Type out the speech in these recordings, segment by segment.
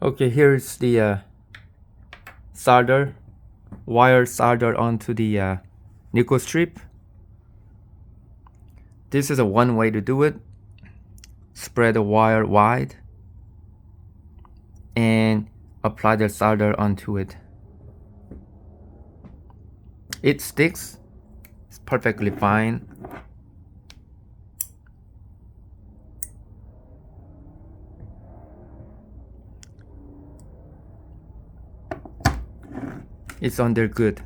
Okay, here's the solder, wire solder onto the nickel strip. This is one way to do it. Spread the wire wide and apply the solder onto it. It sticks. It's perfectly fine. It's on there good.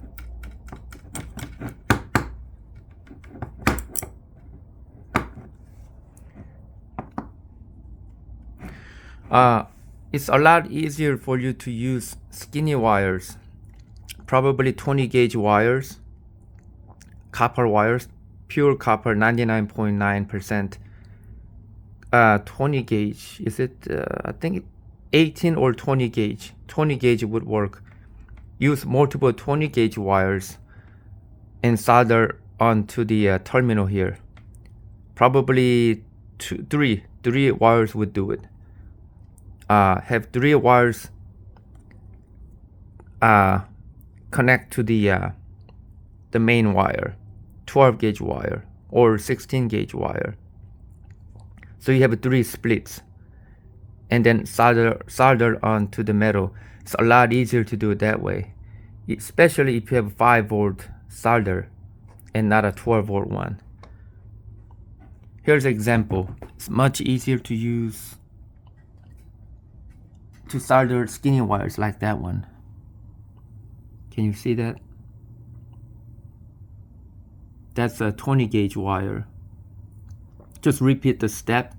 It's a lot easier for you to use skinny wires, probably 20 gauge wires, copper wires, pure copper, 99.9%. 20 gauge, is it? I think 18 or 20 gauge. 20 gauge would work. Use multiple 20 gauge wires and solder onto the terminal here. Probably three wires would do it. Have 3 wires connect to the main wire, 12 gauge wire or 16 gauge wire. So you have 3 splits, and then solder onto the metal. It's a lot easier to do it that way, especially if you have 5-volt solder and not a 12-volt one. Here's an example. It's much easier to use to solder skinny wires like that one. Can you see that? That's a 20 gauge wire. Just repeat the step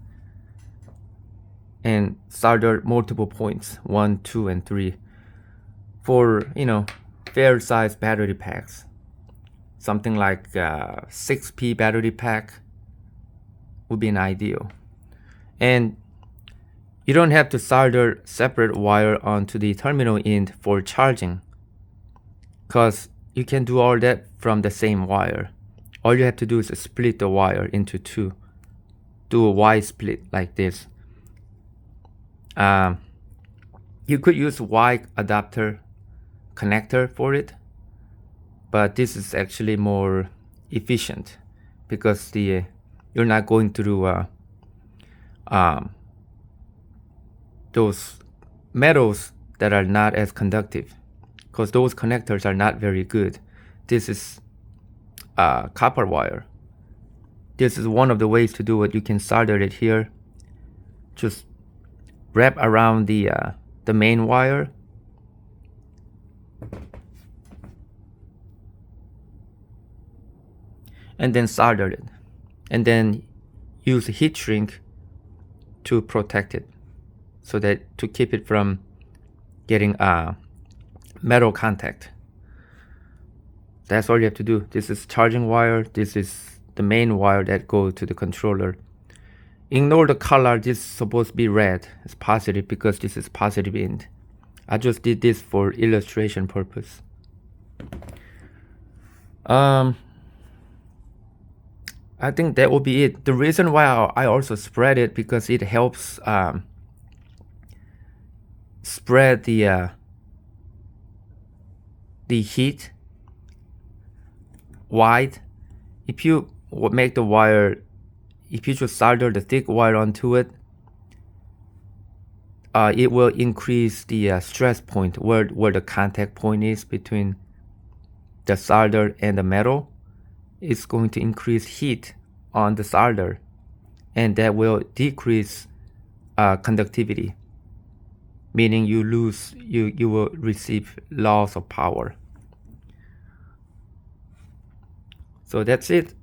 and solder multiple points, 1, 2, and 3 for, fair size battery packs. Something like 6P battery pack would be an ideal. And you don't have to solder separate wire onto the terminal end for charging, because you can do all that from the same wire. All you have to do is split the wire into 2. Do a Y split like this. You could use Y adapter connector for it, but this is actually more efficient because you're not going through those metals that are not as conductive, because those connectors are not very good. This is copper wire. This is one of the ways to do it. You can solder it here. Just wrap around the main wire. And then solder it. And then use a heat shrink to protect it, so that to keep it from getting metal contact. That's all you have to do. This is charging wire. This is the main wire that goes to the controller. Ignore the color. This is supposed to be red. It's positive because this is positive end. I just did this for illustration purpose. I think that will be it. The reason why I also spread it, because it helps spread the heat wide. If you make the wire, if you just solder the thick wire onto it, it will increase the stress point where the contact point is between the solder and the metal. It's going to increase heat on the solder, and that will decrease conductivity, meaning you will receive loss of power. So that's it.